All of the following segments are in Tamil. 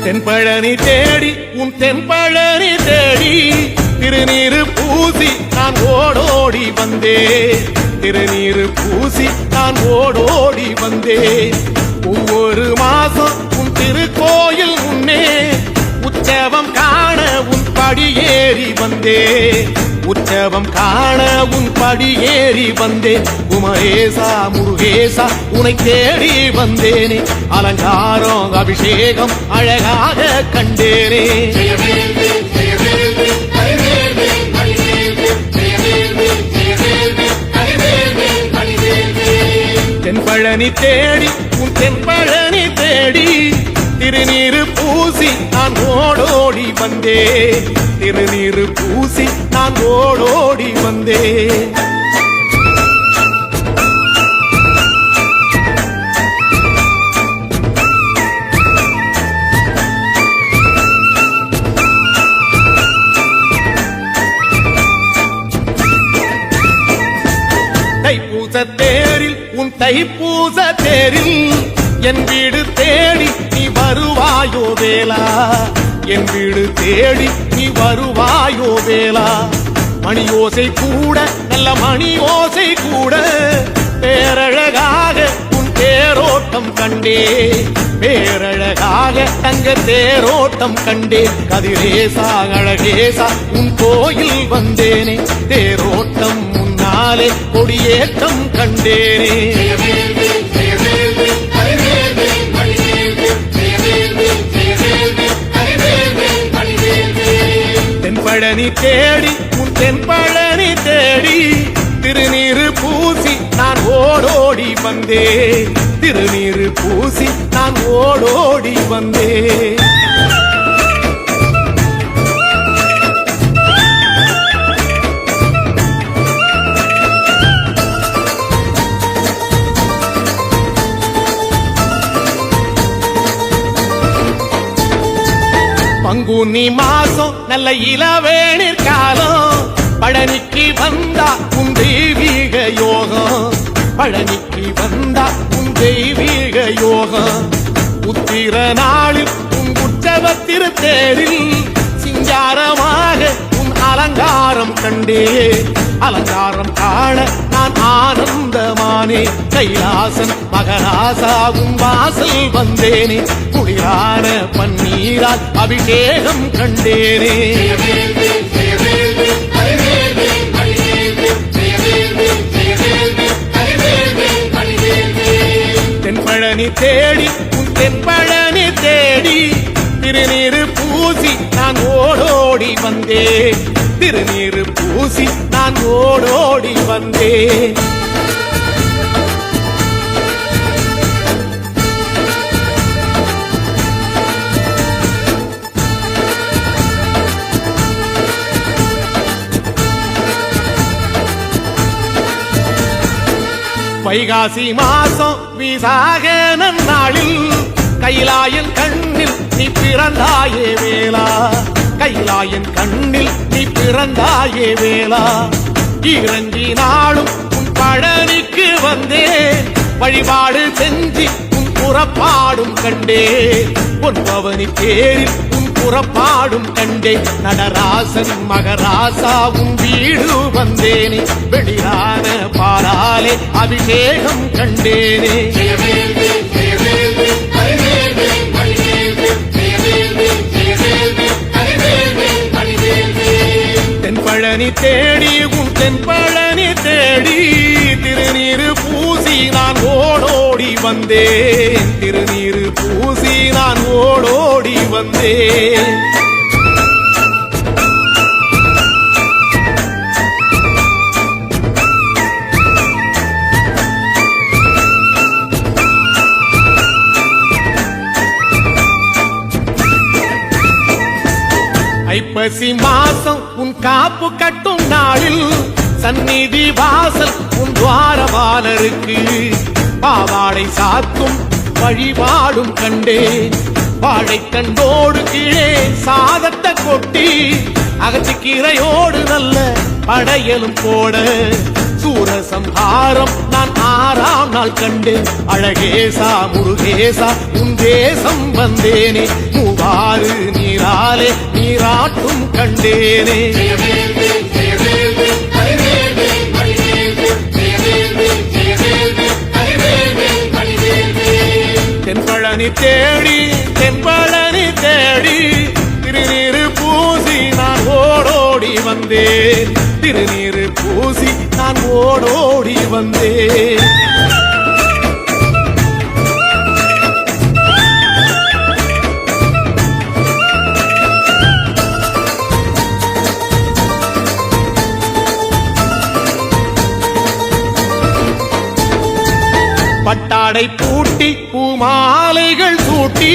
தென்பழனி தேடி உன் தென்பழனி தேடி திருநீரு பூசி நான் ஓடோடி வந்தேன். திருநீரு பூசி நான் ஓடோடி வந்தேன். ஒவ்வொரு மாசம் உன் திருக்கோயில் முன்னே உற்சவம் காண உன் படியேறி வந்தேன். உற்சவம் காண உன் படியேறி வந்தேன். குமரேசா முருகேசா உனை தேடி வந்தேனே. அலங்காரம் அபிஷேகம் அழகாக கண்டேனே. தென்பழனி தேடி உன் தென்பழனி தேடி திருநீரு பூசி நான் ஓடோடி வந்தேன். திருநீரு பூசி நான் ஓடோடி வந்தேன். தைப்பூச தேரில் உன் தைப்பூச தேரில் என் வீடு தேடி நீ வருவாயோ வேலா. என் வீடு தேடி நீ வருவாயோ வேலா. மணி ஓசை கூட நல்ல மணி ஓசை கூட பேரழகாக உன் தேரோட்டம் கண்டே. பேரழகாக தங்க தேரோட்டம் கண்டே. கதிரேசா அழகேசா உன் கோயில் வந்தேனே. தேரோட்டம் முன்னாலே கொடியேற்றம் கண்டேனே. தென்பழனி தேடி உன் தென்பழனி தேடி திருநீரு பூசி நான் ஓடோடி வந்தேன். திருநீரு பூசி நான் ஓடோடி வந்தேன். பங்குனி மாசம் நல்ல இளவேணிற் காலம். பழனிக்கு வந்தா உன் தெய்வீக யோகம். பழனிக்கு வந்தா உன் தெய்வீக யோகம். உத்திர நாளில் உன் உற்சவத்திரு தேரில் சிங்காரமாக உன் அலங்காரம் கண்டே. அலங்காரம் காண நான் ஆனந்தமானே. கைலாசன் மகராசா உன் வாசல் வந்தேனே. குளிரான பன்னீரால் அபிஷேகம் கண்டேனே. தென்பழனி தேடி உன் தென்பழனி தேடி திருநீரு பூசி நான் ஓடோடி வந்தேன். திருநீரு பூசி நான் ஓடோடி வந்தேன். வைகாசி மாசம் விசாக நன்னாளில் கைலாயன் கண்ணில் நீ பிறந்தாயே வேலா. கைலாயன் கண்ணில் நீ பிறந்தாயே வேலா. இறங்கி நாளும் உன் பழனிக்கு வந்தேன். வழிபாடு செஞ்சு உன் புறப்பாடும் கண்டே. பொன்பவனி தேரில் உன் புறப்பாடும் கண்டே. நடராசன் மகராசா உன் வீடு வந்தேனே. வெளியான பாலாலே அபிஷேகம் கண்டேனே. தென்பழனி தேடி உன் தென்பழனி தேடி திருநீரு பூசி நான் ஓடோடி வந்தேன். திருநீரு பூசி நான் ஓடோடி வந்தேன். ஐப்பசி மாசம் உன் காப்பு கட்டும் நாளில் சந்நிதி வாசல் உன் துவாரபாலருக்கு பாவாடை சாத்தும் வழிபாடும் கண்டேன். வாழைத்தண்டோடு கீழே சாதத்தை கொட்டி அகச்சிக்கீரையோடு நல்ல படையலும் போட சூரசம்ஹாரம் நான் 6ஆம் நாள் கண்டேன். அழகேசா முருகேசா உன் தேசம் வந்தேனே. ஆறு நீராலே நீராட்டும் கண்டேனே. தென்பழனி தேடி தென்பழனி தேடி திருநீரு பூசி நான் ஓடோடி வந்தேன். திருநீரு பூசி நான் ஓடோடி வந்தேன். பட்டாடை பூட்டி பூமாலைகள் சூட்டி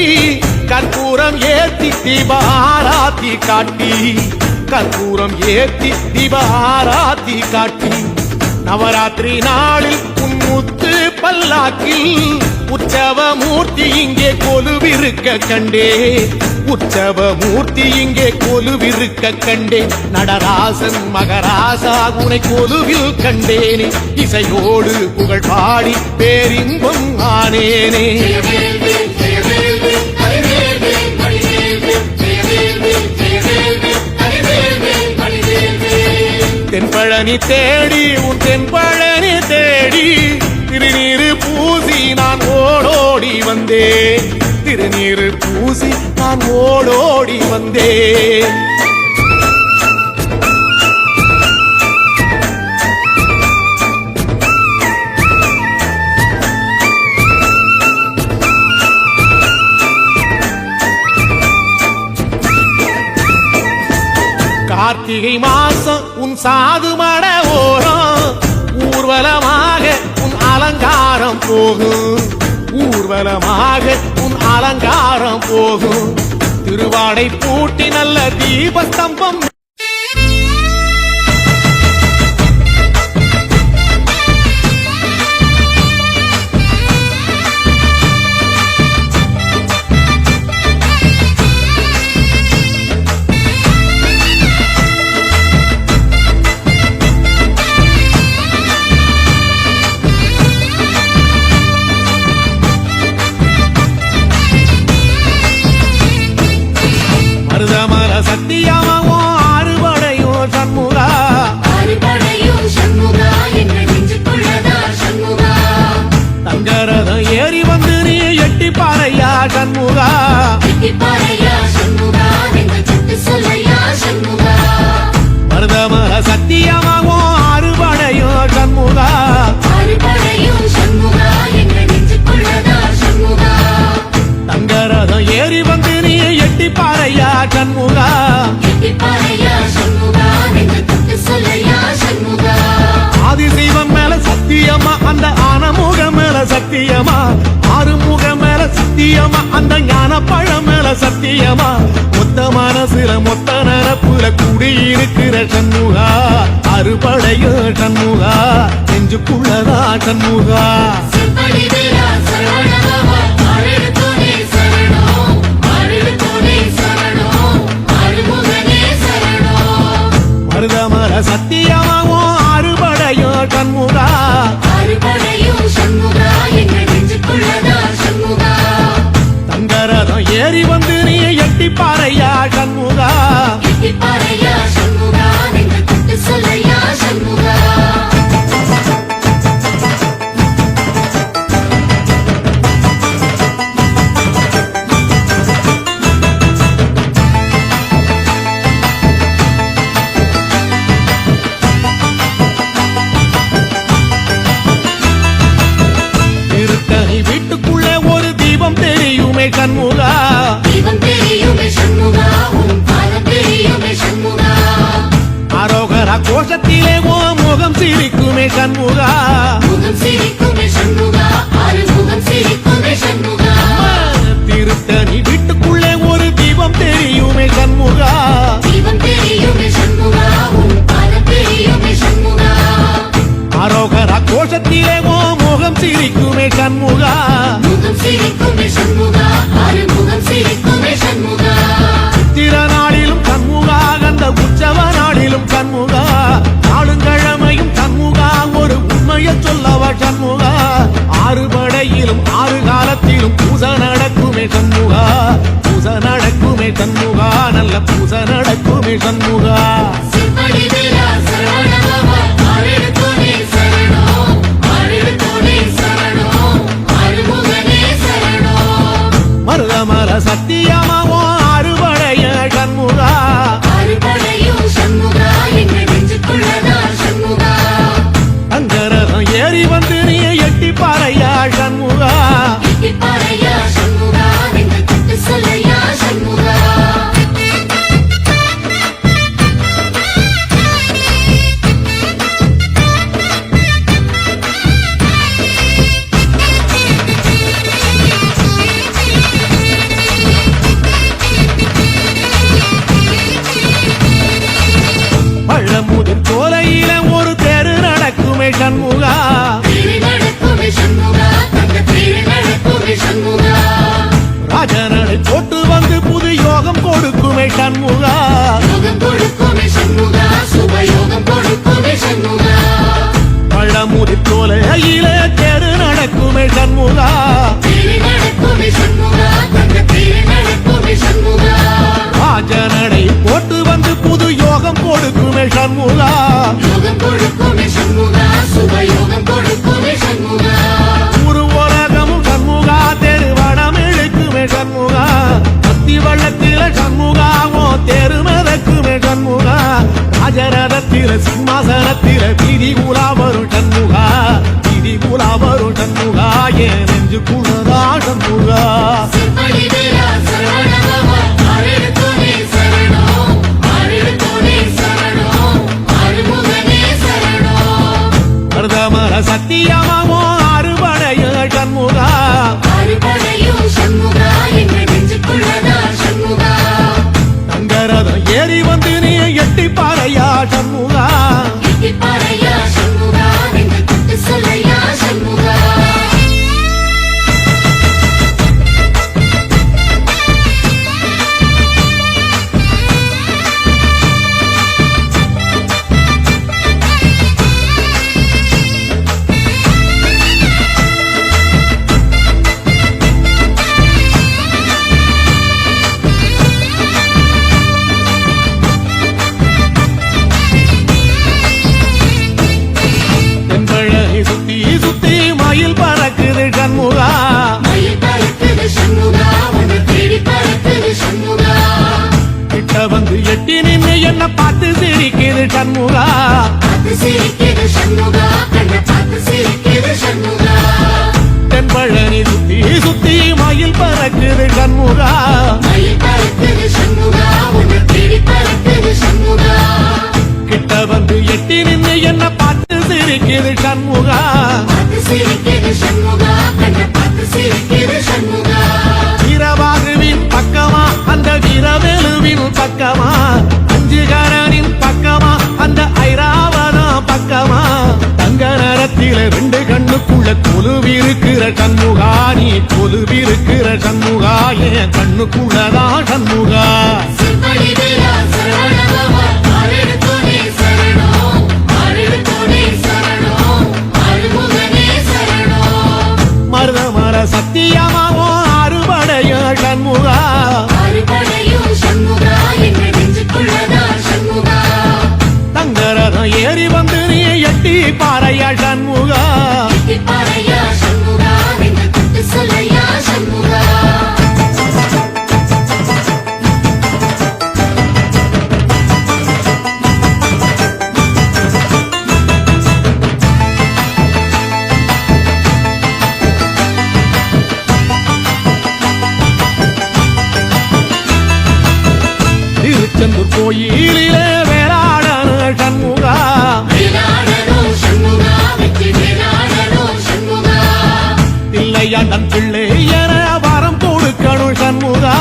கற்பூரம் ஏத்தி தீபாராத்தி காட்டி கற்பூரம் ஏத்தி தீபாராத்தி காட்டி நவராத்திரி நாளில் உன்முத்து பல்லாக்கில் உற்சவ மூர்த்தி இங்கே கொலுவிருக்க கண்டே. உற்சவ மூர்த்தி இங்கே கொலுவிருக்க கண்டே. நடராசன் மகராசா உனை கொலுவில் கண்டேனே. இசையோடு புகழ் பாடி பேரின்பம் ஆனேனே. தென்பழனி தேடி உன் தென்பழனி தேடி திருநீரு பூசி நான் ஓடோடி வந்தேன். திருநீரு பூசி நான் ஓடோடி வந்தேன். கார்த்திகை மாசம் உன் சாது மட ஓரம் ஊர்வலமாக உன் அலங்காரம் போகும். ஊர்வலமாக உன் அலங்காரம் போகும். திருவாடை பூட்டி நல்ல தீபஸ்தம்பம் மருதமர சத்தியமாவோ ஆறுபடையோ சண்முகா. தங்கரதம் ஏறி வந்து நீ எட்டி பாறையா சண்முகா. மருதமர சத்தியமாவோ ஆறுபடையோ சண்முகா. தங்கரதம் ஏறி வந்து நீ எட்டி பாறையா சண்முகா. ஆதிசைவம் மேல சத்தியமா அந்த ஆனமுகம் மேல சத்தியமா. ஆறுமுகம் மேல சத்தியமா அந்த ஞான பழம் மேல சத்தியமா. மொத்த மனசுல மொத்த நரப்புல குடியிருக்கிற சண்முகா. அறுபடையோ சண்முகா. நெஞ்சுக்குள்ளதா சண்முகா. மருதமர சத்தியமாவோ அறுபடையோ சண்முகா. தங்கரதம் ஏறி வந்து நீ எட்டி பாறையா சண்முகா. வீட்டுக்குள்ளே ஒரு தீபம் தெரியுமே சண்முகா. அரோகரா கோஷத்திலே ஓ முகம் சிரிக்குமே சண்முகா. திருத்தணி வீட்டுக்குள்ளே ஒரு தீபம் தெரியுமே சண்முகா. அரோகரா கோஷத்திலே ஓ முகம் சிரிக்குமே சண்முகா. திருநாளிலும் சண்முகா. கந்த உற்சவ நாளிலும் சண்முகா. நாளுங்கிழமையும் சண்முகா. ஒரு உண்மையை சொல்லவா சண்முகா. ஆறுபடையிலும் ஆறு காலத்திலும் பூச நடக்குமே சண்முகா. பூச நடக்குமே நடக்குமே சண்முகா நல்ல பூசை நடக்குமே சண்முகா மருதமர சத்தியமாவோ அறுபடைய சண்முகா அங்கரதம் ஏறி வந்து நீ எட்டி பாறையா சண்முகா பழமுதிர் சோலையில ஒரு தெரு நடக்குமே சண்முகா ராஜனடை போட்டு வந்து புது யோகம் கொடுக்குமே சண்முகா பழமுதிர் சோலையில தெரு நடக்குமே சண்முகா ராஜனடை போட்டு வந்து புது யோகம் கொடுக்குமே சண்முகா ஒரு உலகமும் சண்முகா தெருவடம் இழுக்குமே சண்முகா கத்தி வள்ளத்தில சண்முகாவோ தெரு மதக்குமே சண்முகா ராஜரதத்தில சிம்மாசனத்தில வீதி உலா வரும் சண்முகா வீதி உலா வரும் சண்முகா ஏன் நெஞ்சு குளரா சண்முகா மருதமர சத்தியமாவோ அறுபடைய சண்முகா தங்கரதம் ஏறி வந்து நீ எட்டி பாறையா சண்முகா சுத்தி மயில் பறக்குது சண்முகா கிட்ட வந்து எட்டி நின்று என்ன பார்த்து சிரிக்குது சண்முகா தென்பழனி சுத்தி சுத்தி மயில் பறக்குது சண்முகா கிட்ட வந்து எட்டி நின்று என்ன பார்த்து சிரிக்குது சண்முகா வீரவாகுவின் பக்கமா அந்த வீரவேலுவின் பக்கமா அஞ்சுகரனின் பக்கமா அந்த ஐராவதம் பக்கமா தங்க நேரத்தில ரெண்டு கண்ணுக்குள்ள கொலுவிருக்கிற சண்முகா நீ கொலுவிருக்கிற சண்முகா என் கண்ணுக்குள்ளதான் சண்முகா மருதமர சத்தியமாவோ அறுபடைய சண்முகா தங்கரதம் ஏறி வந்து நீ எட்டி பாறையா சண்முகா திருச்செந்தூர் கோயிலிலே வேளாடன சண்முகா பிள்ளையாண்டன் பிள்ளை என வரம் கொடுக்கணும் சண்முகா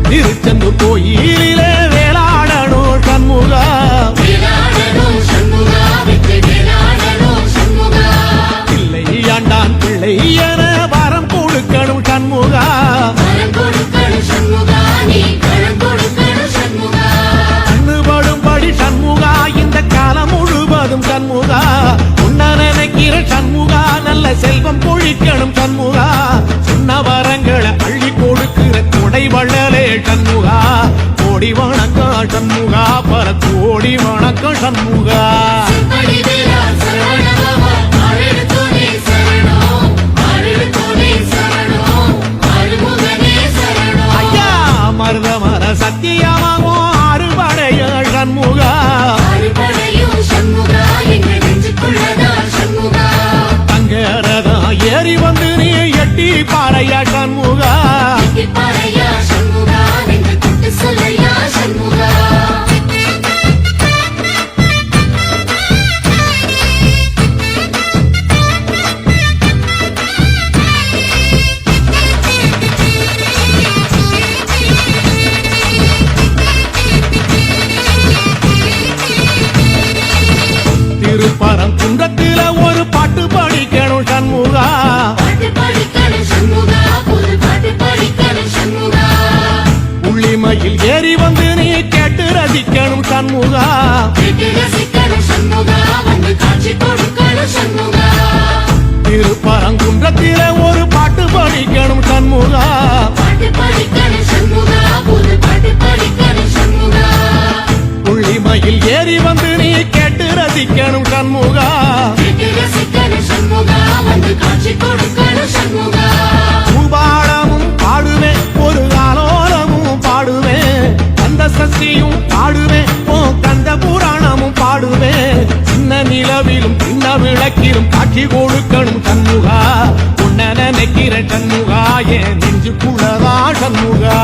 திருச்செந்தூர் கோயிலிலே வேளாடணும் சண்முகா பிள்ளையாண்டான் பிள்ளை என வரம் கொடுக்கணும் சண்முகா கண்ணுபடும்படி சண்முகா இந்த காலம் முழுவதும் சண்முகா உன்ன நினைக்கிற சண்முகா நல்ல செல்வம் பொழி பிடிக்கணும் சண்முகா சொன்ன வரங்களை அள்ளி கொடுக்கிற கொடை வள்ளலே சண்முகா கோடி வணக்கம் சண்முகா பல கோடி வணக்கம் சண்முகா ஐயா மருதமர சத்தியமாகும் அறுபடைய சண்முகா தங்கரதா ஏறி வந்து நீ எட்டி பாறையா சண்முகா திருப்பரம் குன்றத்தில ஒரு பாட்டு படிக்கணும் சண்முகா உள்ளிமையில் ஏறி வந்து நீ கேட்டு ரசிக்கணும் சண்முகா திருப்பரங்குன்றத்தில ஒரு பாட்டு படிக்கணும் சண்முகா உள்ளிமையில் ஏறி வந்து நீ கேட்டு ரசிக்கணும் சண்முகா பூபாடமும் பாடுவேன் ஒரு ஆலோலமும் பாடுவேன் கந்த சஷ்டியும் பாடுவேன் ஓ கந்த புராணமும் பாடுவேன் சின்ன நிலவிலும் சின்ன விளக்கிலும் காட்சி கொடுக்கணும் சண்முகா உன்ன நினைக்கிற சண்முகா என் நெஞ்சுக்குள்ளதா சண்முகா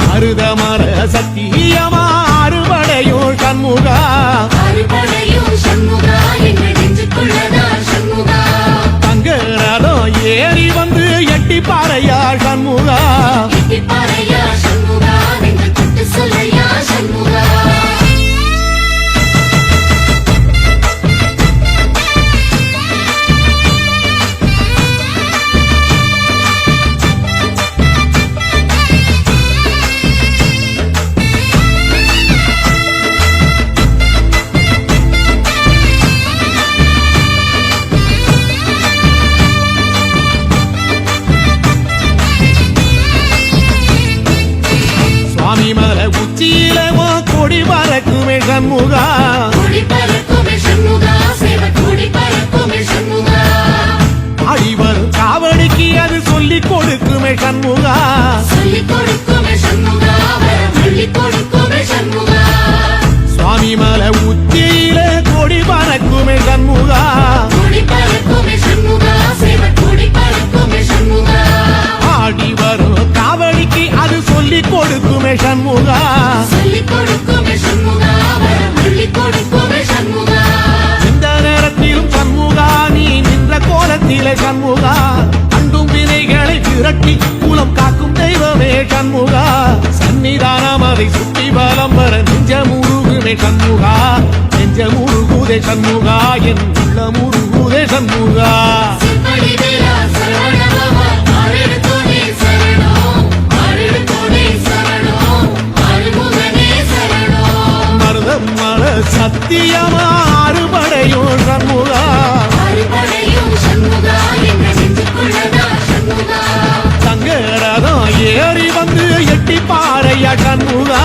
மருதமர சத்தியமா அறுபடையோ சண்முகா தங்கரதோ ஏறி வந்து எட்டி பாறையா சண்முகா சுவாமிமலை உச்சியில கொடி பறக்குமே சண்முகா ஆடி வரும் காவடிக்கு அது சொல்லிக் கொடுக்குமே சண்முகா சுவாமிமலை உச்சியில கொடி பறக்குமே சண்முகா ஆடி வரும் காவடிக்கு அது சொல்லிக் கொடுக்குமே சண்முகா இந்த நேரத்திலும் சண்முகா நீ நின்ற கோலத்திலே சண்முகா அண்டும் வினைகளை திரட்டி குலம் காக்கும் தெய்வமே சண்முகா சன்னிதானம் அதை சுற்றி பலம் வர நெஞ்ச முருகுமே சண்முகா நெஞ்ச முருகுதே சண்முகா என் உள்ள முருகுதே சண்முகா மருதமர சத்தியமா அறுபடையோ சண்முகா தங்கரதம் ஏறி வந்து எட்டி பாறையா சண்முகா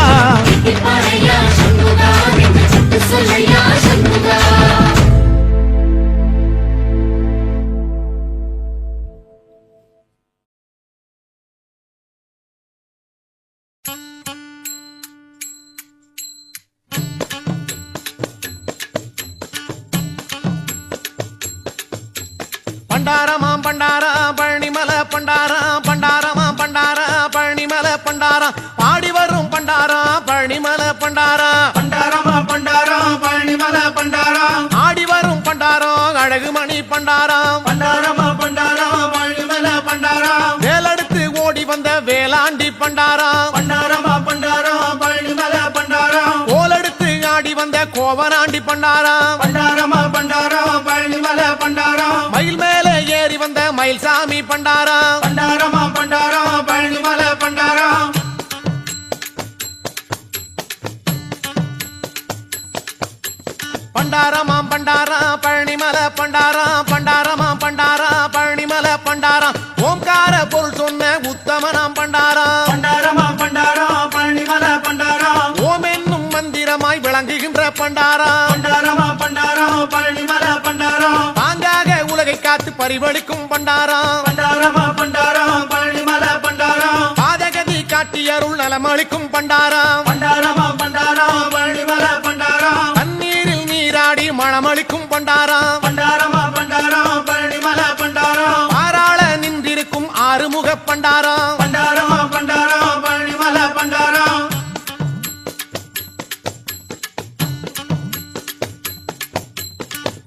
பண்டாரமாம் பண்டாரா பழனிமலை பண்டாரா பண்டாரமாம் பண்டாரா பழனிமலை பண்டாரா பாடி வரும் பண்டாரா பழனிமலை பண்டாரா பண்டாரமா பண்டாரா பழனிமலை பண்டாரா ஆடி வரும் பண்டாரா அழகுமணி பண்டாரா பண்டாரமா பண்டாரா பழனிமலை பண்டாரா வேலெடுத்து ஓடி வந்த வேளாண்டி பண்டாரா பண்டாரமா பண்டாரா பழனிமலை பண்டாரா கோலெடுத்து ஆடி வந்த கோவனாண்டி பண்டாரா பண்டாரமா பண்டாரா பழனிமலை பண்டாரா மயில் மேல ஏறி வந்த மயில்சாமி பண்டாரா பண்டாரமா பண்டாரா பழனிமலை பண்டாரா பண்டாரமாம் பண்டாரா பழனிமலை பண்டாரா பண்டாரமாம் பண்டாரா பழனிமலை பண்டாரா ஓம்கார பொருள் சொன்ன உத்தமனாம் பண்டாரா பண்டாரமா பண்டாரம் பழனிமலை பண்டாரம் ஓம் என்னும் மந்திரமாய் விளங்குகின்ற பண்டாரா பண்டாரமா பண்டாரம் பழனிமலை பண்டாரம் தாங்காக உலகை காத்து பரிவளிக்கும் பண்டாரா பண்டாரமா பண்டாரம் பழனிமலை பண்டாரம் பாதகதி காட்டி அருள் நலமளிக்கும் பண்டாரா பண்டாரமா பண்டாரம் பழனிமலை பண்டாரம் தண்ணீரில் நீராடி மணமளிக்கும் பண்டாரா பண்டாரமா பண்டாரம் பழனிமலை பண்டாரம் பாராள நின்றிருக்கும் ஆறுமுக பண்டாரா பண்டாரமா பண்டாரம் பழனிமலை பண்டாரம்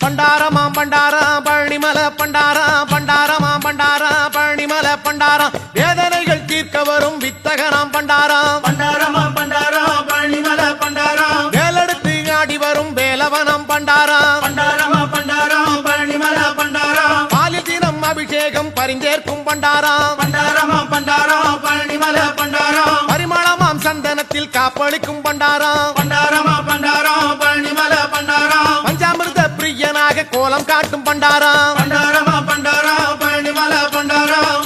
பண்டாரமாம் பண்டாரா பழனிமலை பண்டாரா பண்டாரமாம் பண்டாரா பழனிமலை பண்டாரா வேதனைகள் தீர்க்க வரும் வித்தகராம் பண்டாரா பண்டாரமா பண்டாரம் பழனிமலை பண்டாரம் வேலெடுத்து ஆடி வரும் வேலவனம் பண்டாரா பண்டாரமா பண்டாரம் பழனிமலை பண்டாரம் பாலில் தினம் அபிஷேகம் பரிஞ்சேற்கும் பண்டாரா பண்டாரமா பண்டாரம் பழனிமலை பண்டாரம் பரிமளமாம் சந்தனத்தில் காப்பளிக்கும் பண்டாரா பண்டாரமா பண்டாரம் பழனிமலை பண்டாரம் பஞ்சாமிர்த பிரியனாக கோலம் காட்டும் பண்டாரா பண்டாரமா பண்டாரம் பழனிமலை பண்டாரம்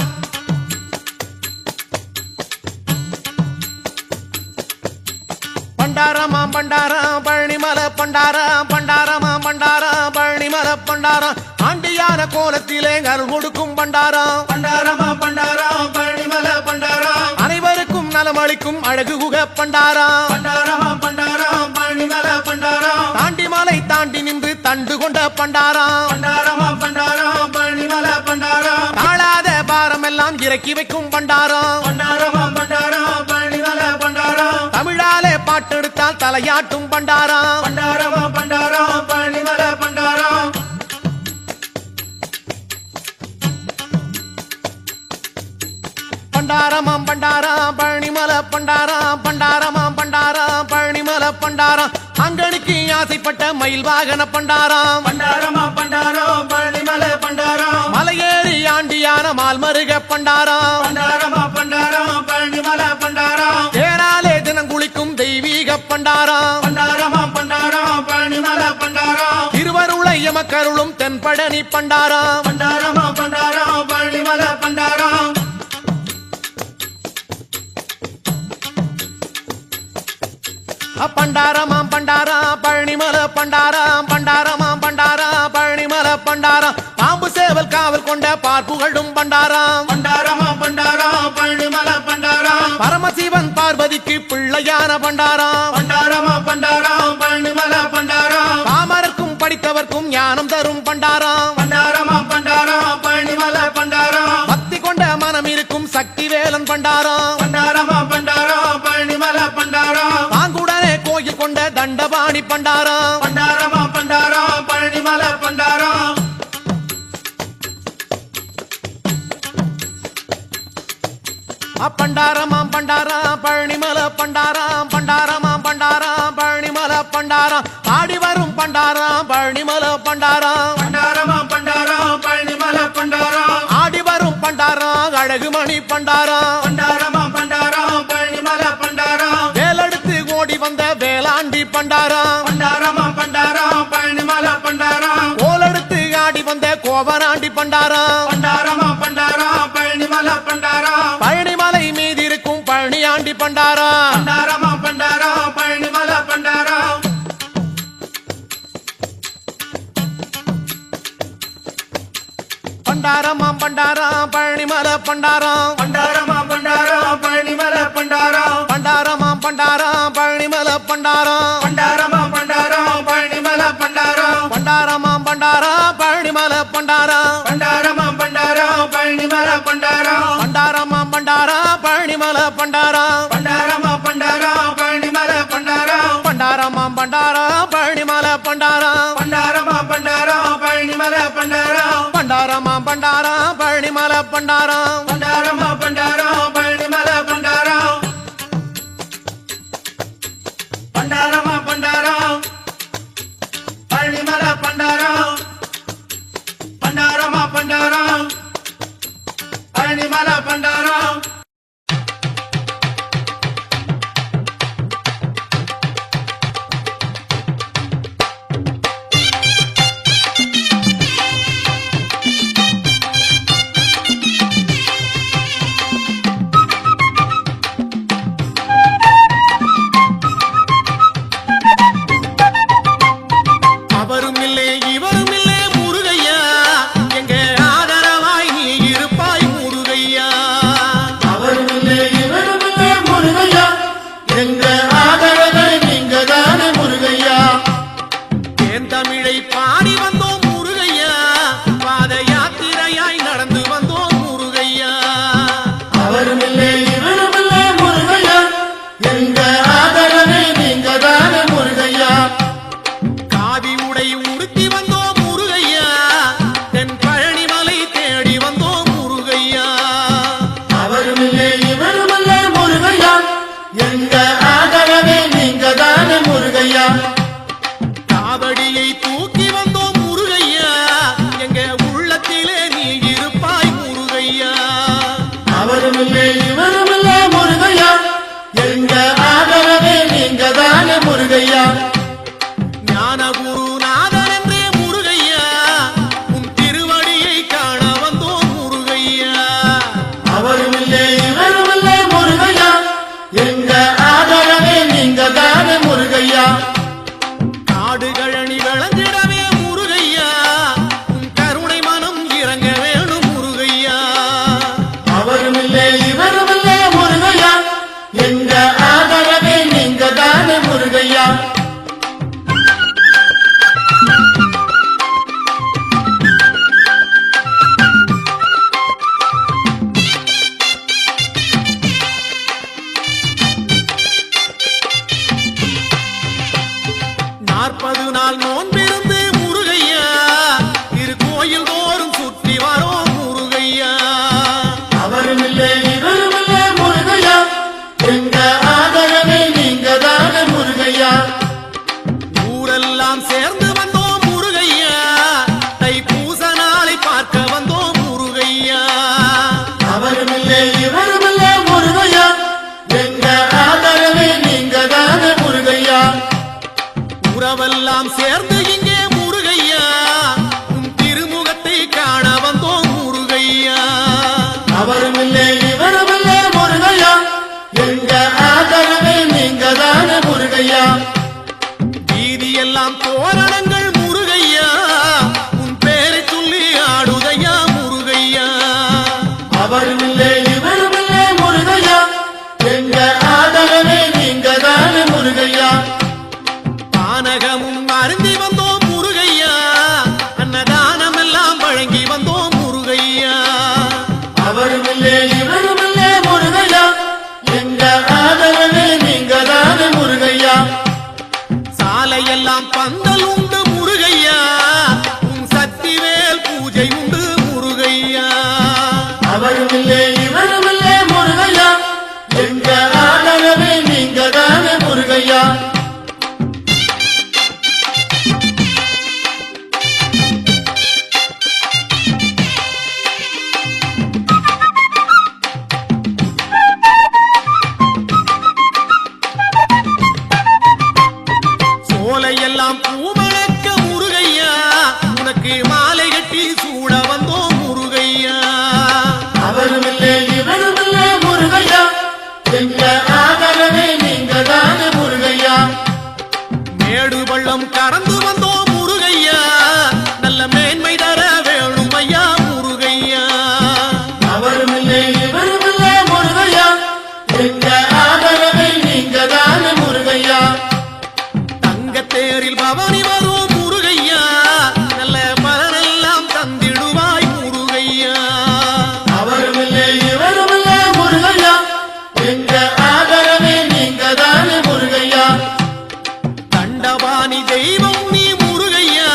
பண்டாரமாம் பண்டாரா பழனிமலை பண்டாரா பண்டாரமாம் பண்டாரா பழனிமலை பண்டாரா ஆண்டியான கோலத்திலே அருள் கொடுக்கும் பண்டாரா பண்டாரமா பண்டாரம் பழனிமலை பண்டாரம் அனைவருக்கும் நலமளிக்கும் அழகு குக பண்டாரா பண்டாரமா பண்டாரம் பழனிமலை பண்டாரம் தாண்டி மலை தாண்டி நின்று தண்டு கொண்ட பண்டாரா பண்டாரமா பண்டாரம் பழனிமலை பண்டாரம் தாழாத பாரம் எல்லாம் இறக்கி வைக்கும் பண்டாரா பண்டாரமா பண்டாரம் பழனிமலை பண்டாரம் தமிழாலே பாட்டெடுத்தால் தலையாட்டும் பண்டாரா பண்டாரமா பண்டாரம் பழனிமலை பண்டாரம் பண்டாரமாம் பண்டாரா பழனிமலை பண்டாரா பண்டாரமாம் பண்டாரா பழனிமலை பண்டாரா அங்கனுக்கு ஆசைப்பட்ட மயில் வாகன பண்டாரா பண்டாரமா பண்டாரம் பழனிமலை பண்டாரம் மலையேறி ஆண்டியான மால்மருக பண்டாரா பண்டாரமா பண்டாரம் பழனிமலை பண்டாரம் தேராலே தினம் குளிக்கும் தெய்வீக பண்டாரா பண்டாரமா பண்டாரம் பழனிமலை பண்டாரம் திருவருளை எமக்கருளும் தென்பழனி பண்டாரா பண்டாரமா பண்டாரம் பழனிமலை பண்டாரம் பண்டாரமாம் பண்டாரா பழனிமலை பண்டாரா பண்டாரமாம் பண்டாரா பழனிமலை பண்டாரா பாம்பு சேவல் காவல் கொண்ட பார்ப்புகழும் பண்டாரா பண்டாரமா பண்டாரம் பழனிமலை பண்டாரம் பரமசிவன் பார்வதிக்கு பிள்ளையான பண்டாரா பண்டாரமா பண்டாரம் பழனிமலை பண்டாரம் பாமரர்க்கும் படித்தவர்க்கும் ஞானம் தரும் பண்டாரா பண்டாரமா பண்டாரம் பழனிமலை பண்டாரம் பக்தி கொண்ட மனம் இருக்கும் சக்தி வேலன் பண்டாரா பண்டாரமா பண்டாரம் பழனிமலை பண்டாரம் பாங்குடனே கோயில் கொண்ட தண்டபாணி பண்டாரா பண்டாரமா பண்டாரம் பழனிமலை பண்டாரம் பண்டாரமாம் பண்டாரா பழனிமலை பண்டாரா பண்டாரமாம் பண்டாரா பழனிமலை பண்டாரா பாடி வரும் பண்டாரா பழனிமலை பண்டாரா பண்டாரமா பண்டாரம் பழனிமலை பண்டாரம் ஆடி வரும் பண்டாரா அழகுமணி பண்டாரா பண்டாரமா பண்டாரம் பழனிமலை பண்டாரம் வேலெடுத்து ஓடி வந்த வேளாண்டி பண்டாரா பண்டாரமா பண்டாரம் பழனிமலை பண்டாரம் கோலெடுத்து ஆடி வந்த கோவராண்டி பண்டாரா பண்டாரமா பண்டாரம் பழனிமலை பண்டாரம் பழனிமலை மீது இருக்கும் பழனியாண்டி பண்டாரா பண்டாரமா பண்டாரம் பழனிமலை பண்டாரம் பண்டாரமாம் பண்டாரா பழனிமலை பண்டாரா பண்டாரமா பண்டாரம் பழனிமலை பண்டாரம் பண்டாரமாம் பண்டாரா பழனிமலை பண்டாரா பண்டாரமா பண்டாரம் பழனிமலை பண்டாரம் பண்டாரமாம் பண்டாரா பழனிமலை பண்டாரா பண்டாரமா பண்டாரம் பழனிமலை பண்டாரம் பண்டாரமாம் பண்டாரா பழனிமலை பண்டாரா பண்டாரமா பண்டாரம் பழனிமலை பண்டாரம் பண்டாரமாம் பண்டாரா பழனிமலை பண்டாரா பண்டாரமா பண்டாரம் பழனிமலை பண்டாரம் பண்டாரமாம் பண்டாரா பழனிமலை பண்டாரா பண்டாரமா பண்டாரம் பழனிமலை பண்டாரம் பண்டாரமா பண்டாரம் பழனிமலை பண்டாரம் பண்டாரமா பண்டாரம் பழனிமலை பண்டாரம் எங்க ஆதரவே நீங்க தானே முருகையா. என் தமிழை பாடி வந்தோம் முருகையா, பாத யாத்திரையாய் நடந்து வந்தோம் முருகையா. அவரும் இல்லை இவரும் இல்லை முருகையா, எங்க ஆதரவே நீங்க தானே முருகையா. காவி உடை உடுத்தி வந்தோம் முருகையா, தென் பழனி மலை தேடி வந்தோம் முருகையா. அவரும் இல்லை இவரும் இல்லை முருகையா, எங்க ஆதரவே நீங்க தானே முருகையா. காவடியை தூக்கி வந்தோம் முருகையா, எங்க உள்ளத்திலே நீ இருப்பாய் முருகையா. அவரும் இல்லை இவரும் இல்லை முருகையா, எங்க ஆதரவே நீங்க தானே முருகையா. ஞான குருநாதன் என்றே முருகையா, உன் திருவடியை காண வந்தோம் முருகையா. அவரும் இல்லை இவரும் இல்லை முருகையா, எங்க ஆதரவே நீங்க தானே முருகையா. காடுகழனி விளைஞ்சிடவே முருகையா, உன் கருணை மனம் இறங்க வேணும் முருகையா. அவரும் இல்லை இவரும் இல்லை முருகையா, எங்க ஆதரவே நீங்க தானே முருகையா. நாற்பது நாள் நோன்பிருந்து முருகையா, திருக்கோயில் தோறும் சுற்றி வரோம் முருகையா. அவரும் இல்லை இவரும் இல்லை முருகையா, எங்க ஆதரவே நீங்க தானே முருகையா. ஊரெல்லாம் சேர்ந்து வந்தோம் முருகையா, தைப்பூச நாளை பார்க்க வந்தோம் முருகையா. அவரும் இல்லை இவரும் இல்லை முருகையா, எங்க ஆதரவே நீங்க தானே முருகையா. உறவெல்லாம் சேர்ந்து இங்கே முருகையா, உன் திருமுகத்தை காண வந்தோம் முருகையா. அவரும் இல்லை இவரும் இல்லை முருகையா, எங்க ஆதரவே நீங்க தானே முருகையா. வீதியெல்லாம் தோரணங்கள் முருகையா, உன் பேரை சொல்லி ஆடுதையா முருகையா. அவரும் இல்லை இவரும் இல்லை முருகையா, எங்க ஆதரவே நீங்க தானே முருகையா. பானகமும் அருந்தி வந்தோம் முருகையா, அன்னதானம் எல்லாம் வழங்கி வந்தோம் முருகையா. அவரும் இல்லை இவரும் இல்லை முருகையா, எங்க ஆதரவே நீங்க தானே முருகையா. சாலையெல்லாம் பந்தல் உண்டு முருகையா, உன் சக்திவேல் பூஜை உண்டு முருகையா. அவரும் இல்லை இவரும் இல்லை முருகையா, எங்க ஆதரவே நீங்க தானே முருகையா. சோலையெல்லாம் பூமணக்க முருகையா, உனக்கு மாலை கட்டி சூட வந்தோம் முருகையா. அவரும் இல்லை இவரும் இல்லை முருகையா, எங்க ஆதரவே நீங்க தானே முருகையா. மேடு பள்ளம் கடந்து வந்தோம் முருகையா, நல்ல மேன்மை தர வேணும் ஐயா முருகையா. அவரும் இல்லை இவரும் இல்லை முருகையா, எங்க ஆதரவே நீங்க தானே முருகையா. தங்கத்தேரில் பவனி வரும் முருகையா, நல்ல பலனெல்லாம் தந்திடுவாய் முருகையா. அவரும் இல்லை இவரும் இல்லை முருகையா, எங்க ஆதரவே நீங்க தானே முருகையா. தண்டபாணி தெய்வம் நீ முருகையா,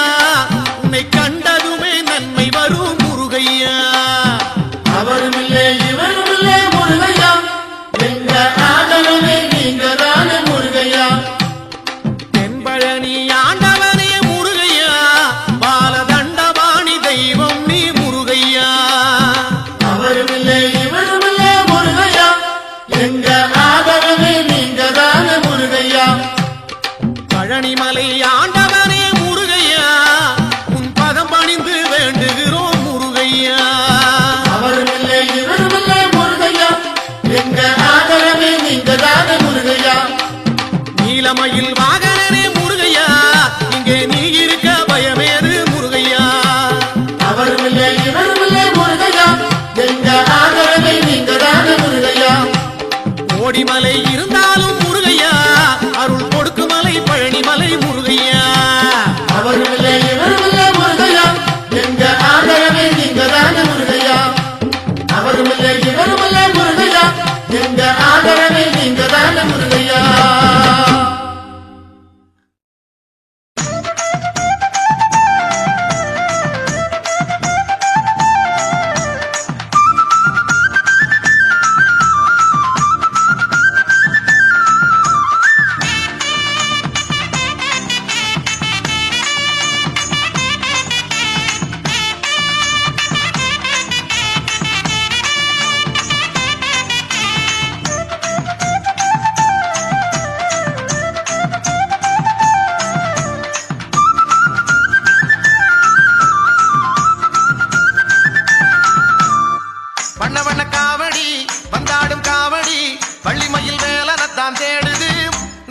உன்னை கண்டதுமே நன்மை வரும் முருகையா. அவரும் இல்லை இவரும் இல்லை முருகையா, எங்க ஆதரவே நீங்க தானே முருகையா. தென்பழனி ஆண்டவனே முருகையா, பால தண்டபாணி தெய்வம் நீ முருகையா. அவரும் இல்லை இவரும் இல்லை முருகையா, எங்க ஆதரவே நீங்க தானே முருகையா. பழனிமலை ஆண்டவனே முருகையா, உன் பதம் பணிந்து வேண்டுகிறோம் முருகையா. அவரும் இல்லை இவரும் இல்லை முருகையா, எங்க ஆதரவே நீங்க தானே முருகையா. நீலமயில் வாகனனே முருகையா, இங்கே நீ இருக்க பயமேது முருகையா. அவரும் இல்லை இவரும் இல்லை முருகையா, எங்க ஆதரவை நீங்க தானே முருகையா. கோடிமலை இருந்தாலும் முருகையா,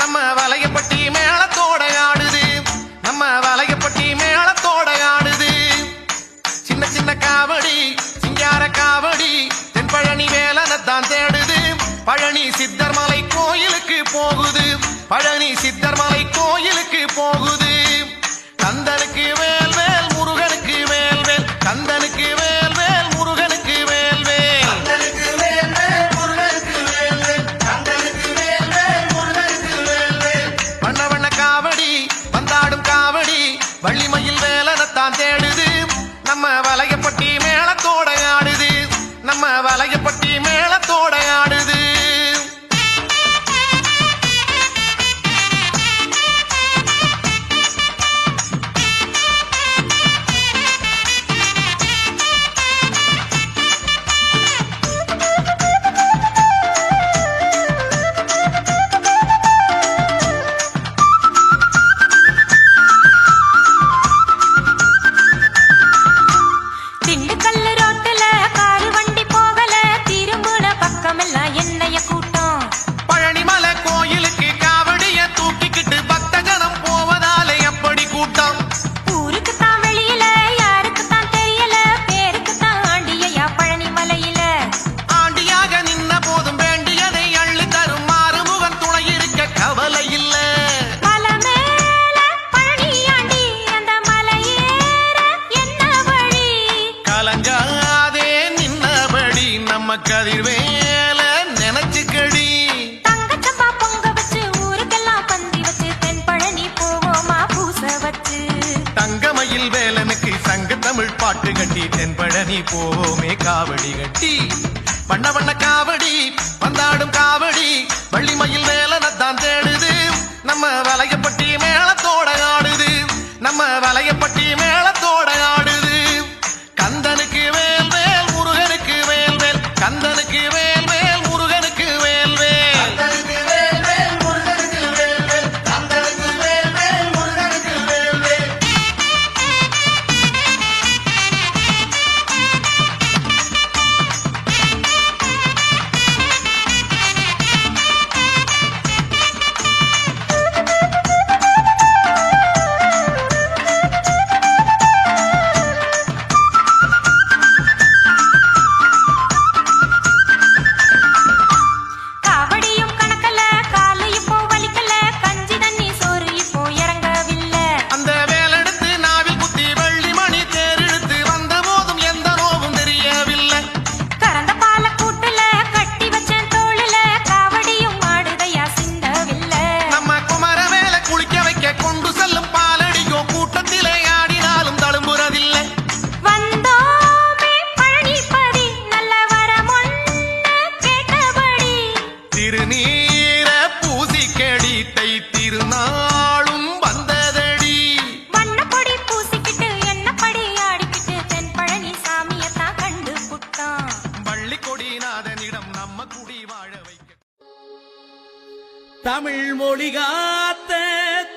நம்ம வலையப்பட்டி மேளத்தோட ஆடுது நம்ம வலையப்பட்டி மேளத்தோட ஆடுது சின்ன சின்ன காவடி சிங்கார காவடி தென்பழனி வேலனத்தான் தேடுது பழனி சித்தர்மலை கோயிலுக்கு போகுது பழனி சித்தர்மலை கோயிலுக்கு போகுது கந்தனுக்கு வேல் வேல் முருகனுக்கு வேல் வேல் கந்தனுக்கு வேல் வேல் முருகனுக்கு வேல் வேல் கந்தனுக்கு வேல் வேல் முருகனுக்கு வேல் வேல் கந்தனுக்கு வேல் வேல் முருகனுக்கு வேல் வேல் வண்ண வண்ண காவடி வந்தாடும் காவடி வள்ளிமயில் வேலனத்தான் தேடுது நம்ம வலையப்பட்டி மேளத்தோட ஆடுது நம்ம வலையப்பட்டி மேளத்தோட ஆடுது திண்டுக்கல்லு ரோட்டுல காரு வண்டி போகல திரும்புன பக்கமெல்லாம் என்னைய கூட்டம் பழனிமலை கோயிலுக்கு காவடிய தூக்கிக்கிட்டு பக்த ஜனம் போவதால எப்படி கூட்டம் ஊருக்கு தான் வெளியில யாருக்கு தான் தெரியல பேருக்கு தான் ஆண்டியா பழனி மலையில ஆண்டியாக நின்ன போதும் வேண்டியதை அள்ளி தரும் மாறுமுகன் துணை இருக்க கவலை இல்ல மலை மேல பழனி ஆண்டி அந்த மலையேற என்ன வழி கலங்காதே நின்னபடி நம்ம கதிர்வேல நினைச்சுக்கடி தங்கச்சப்பா பொங்க வச்சு ஊருக்கெல்லாம் பந்தி வச்சு தென் பழனி போவோமா பூச வச்சு தங்கமயில் வேலனுக்கு சங்க தமிழ் பாட்டு கட்டி தென்பழனி போவோமே காவடி கட்டி வண்ண வண்ண காவடி வந்தாடும் காவடி வள்ளிமயில் வேலனத்தான் தேடுது நம்ம வலையப்பட்டி மேளத்தோட ஆடுது நம்ம வலையப்பட்டி மேளத்தோட ஆடுது கந்தனுக்கு வேல் வேல் முருகனுக்கு வேல் வேல் கந்தனுக்கு வேல் வேல் முருகனுக்கு வேல் வேல் கந்தனுக்கு வேல் வேல் முருகனுக்கு வேல் வேல் கந்தனுக்கு வேல் வேல் முருகனுக்கு வேல் வேல் காவடியும் கணக்கல காலு இப்போ வலிக்கல கஞ்சி தண்ணி சோறு இப்போ இறங்கவில்லை அந்த வேலெடுத்து நாவில் குத்தி வெள்ளி மணி தேரெடுத்து வந்த போதும் எந்த நோவும் தெரியவில்லை கறந்த பால கூட்டுல கட்டி வச்சேன் தோளுல காவடியும் மாடுதையா சிந்தவில்லை நம்ம குமர மேல குளிக்க வைக்க கொண்டு செல்லும் பாலடியோ கூட்டத்திலே ஆடினாலும் தழும்புறதில்லை வந்தோமே பழனிபதி நல்ல வரமொன்னு கேட்டபடி திருநீர பூசிக்கடி தை திருநாளும் வந்ததடி வண்ணப்பொடி பூசிக்கிட்டு எண்ணப்படி ஆடிக்கிட்டு தென் பழனி சாமியத்தான் கண்டு புட்டான் வள்ளி கொடிநாதனிடம் நம்ம குடி வாழ வைக்க தமிழ் மொழி காத்த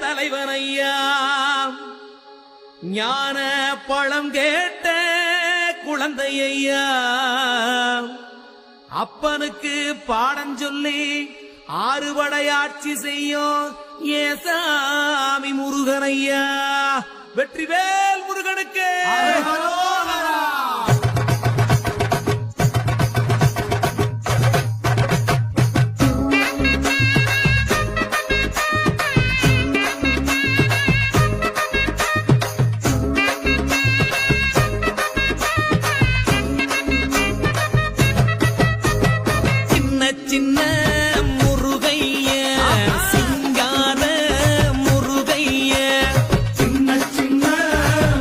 தலைவனையா ஞான பழம் கேட்ட குழந்தையா அப்பனுக்கு பாடம் சொல்லி ஆறுபடையாட்சி செய்யும் ஏசாமி முருகனையா வெற்றிவேல் முருகனுக்கு சின்ன சின்ன முருகைய சிங்கார முருகைய சின்ன சின்ன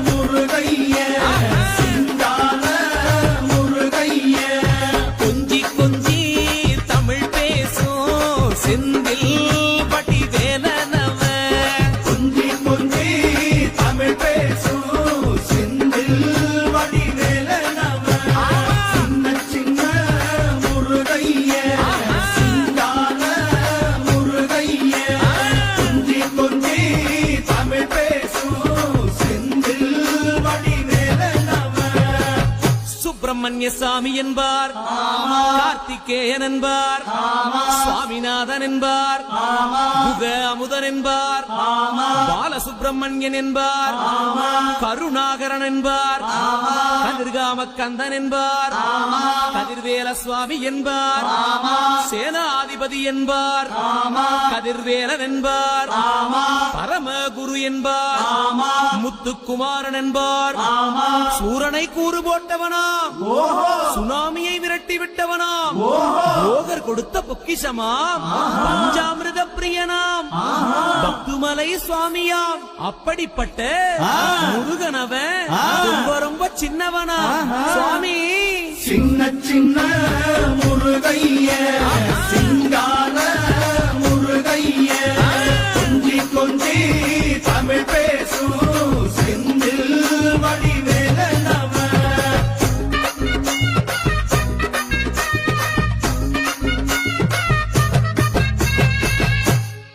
முருகைய சிங்கார முருகைய கொஞ்சி கொஞ்சி தமிழ் பேசும் செந்தில் பட்டி வேலனவ கொஞ்சி கொஞ்சி தமிழ் பேசும் செந்தில் வடிவேலனவ சின்ன சின்ன முருகைய சிங்கார முருகைய கொஞ்சி கொஞ்சி தமிழ் பேசும் செந்தில் வடிவேலனவ சுப்பிரமணிய சாமி என்பார் கார்த்திகேயன் என்பார் சுவாமிநாதன் என்பார் புக அமுதன் என்பார் பாலசுப்பிரமணியன் என்பார் கருணாகரன் என்பார் கதிர்காம கந்தன் என்பார் கதிர்வேல சுவாமி என்பார் சேனாதிபதி என்பார் கதிர்வேலன் என்பார் பரமகுரு என்பார் முத்துக்குமாரன் என்பார் சூரனை கூறு போட்டவனாம் சுனாமியை விரட்டி விட்டவனாம் போகர் கொடுத்த பொக்கிஷமாம் பஞ்சாமிர்த பிரியனாம் பக்துமலை சுவாமியாம் அப்படிப்பட்ட முருகனவன் ரொம்ப ரொம்ப சின்னவனா சுவாமி சின்ன சின்ன முருகைய சிங்கார முருகைய கொஞ்சி கொஞ்சி தமிழ் பேசும் செந்தில் வடிவேலனவ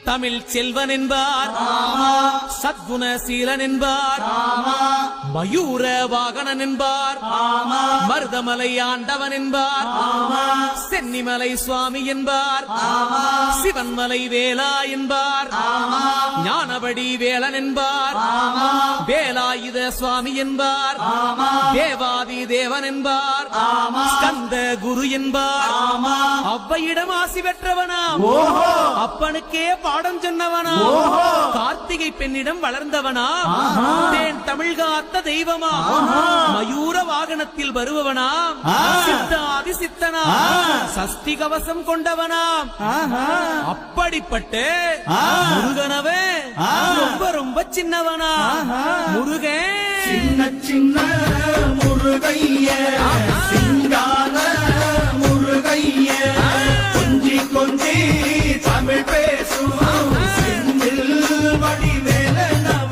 தமிழ் செல்வன் என்பார் சத்குணசீலன் என்பார் மயூர வாகனன் என்பார் மருதமலை ஆண்டவன் என்பார் சென்னிமலை சுவாமி என்பார் சிவன்மலை வேலா என்பார் ஞானபடி வேலன் என்பார் வேலாயுத சுவாமி என்பார் தேவாதி தேவன் என்பார் ஸ்கந்த குரு என்பார் அவ்வையிடம் ஆசி பெற்றவனாம் அப்பனுக்கே பாடம் சொன்னவனா கார்த்திகை பெண்ணிடம் வளர்ந்தவனா தேன் தமிழ் காத்த தெய்வமா மயூர வாகனத்தில் வருபவனாம் சித்தாதி சித்தனா சஷ்டி கவசம் கொண்டவனாம் அப்படிப்பட்ட முருகனவே ரொம்ப ரொம்ப சின்னவனா முருகன் சின்ன சின்ன முருகைய சிங்கார முருகைய கொஞ்சி கொஞ்சி தமிழ் பேசும் செந்தில் வடிவேலனவ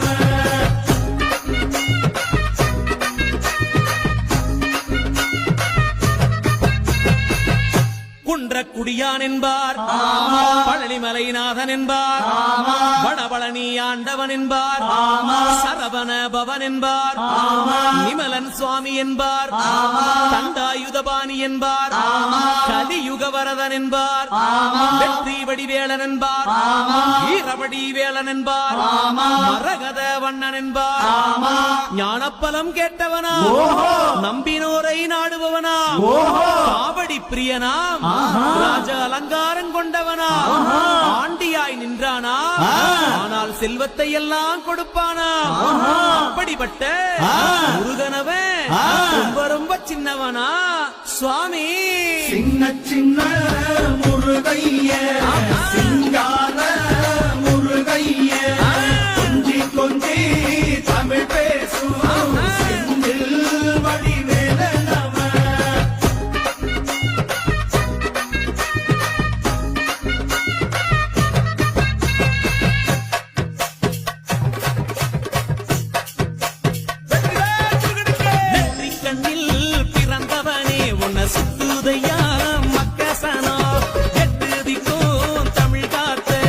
குன்றக்குடியான் என்பார் பழனிமலைநாதன் என்பார் வடபழனி ஆண்டவன் என்பார் சரவண பவன் என்பார் நிமலன் சுவாமி என்பார் தண்டாயுதபாணி என்பார் கலியுக வரதன் என்பார் வெற்றி வடிவேலன் என்பார் வீரவடி வேலன் என்பார் மரகத வண்ணன் என்பார் ஞானப்பலம் கேட்டவனா நம்பினோரை நாடுபவனா காவடி பிரியனாம் ராஜ அலங்காரம் கொண்டவனா ஆண்டியாய் நின்றானா ஆனால் செல்வத்தை எல்லாம் கொடுப்பானா அப்படிப்பட்ட முருகனவன் ரொம்ப ரொம்ப சின்னவனா சுவாமி சின்ன சின்ன முருகைய சிங்கார முருகைய கொஞ்சி கொஞ்சி தமிழ் பேசும் செந்தில் வடிவேலனவ நெற்றிக் கண்ணில் பிறந்தவனே உன்னை சுத்துதையா மக்கசனா எட்டு திக்கும் தமிழ் காத்து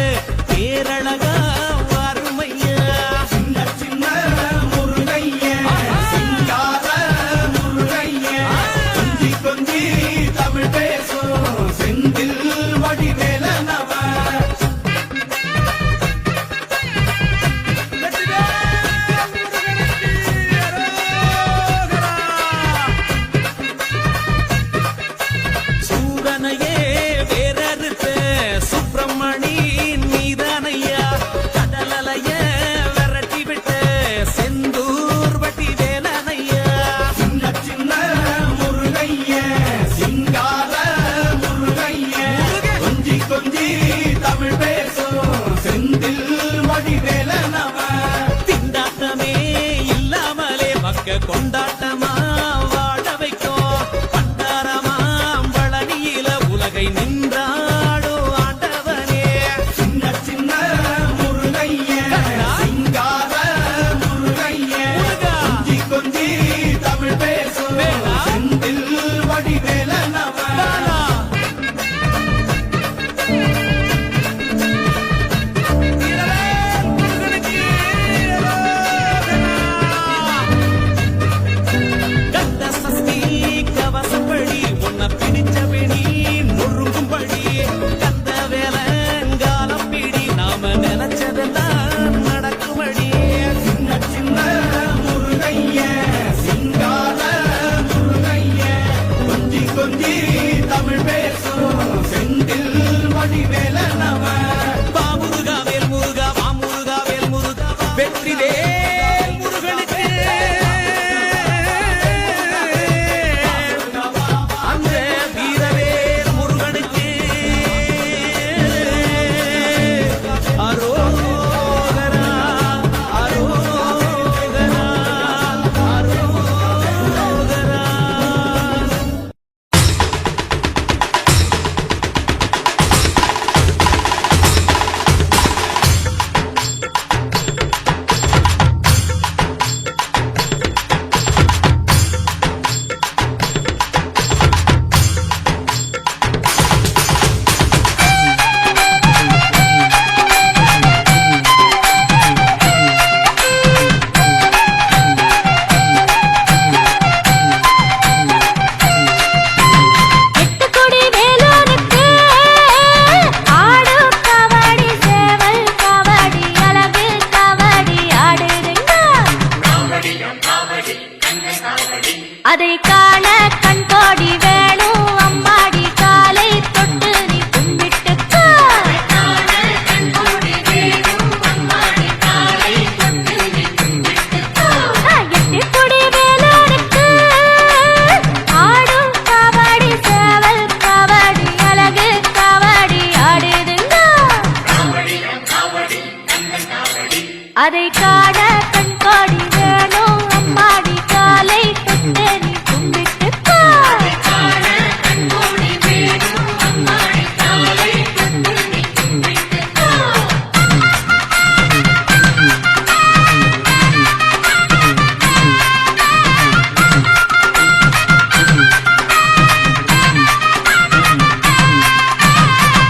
அதை காண கண்காடி வேணும் அம்மாடி காலை தொட்டு நீ கும்பிட்டுக்கோ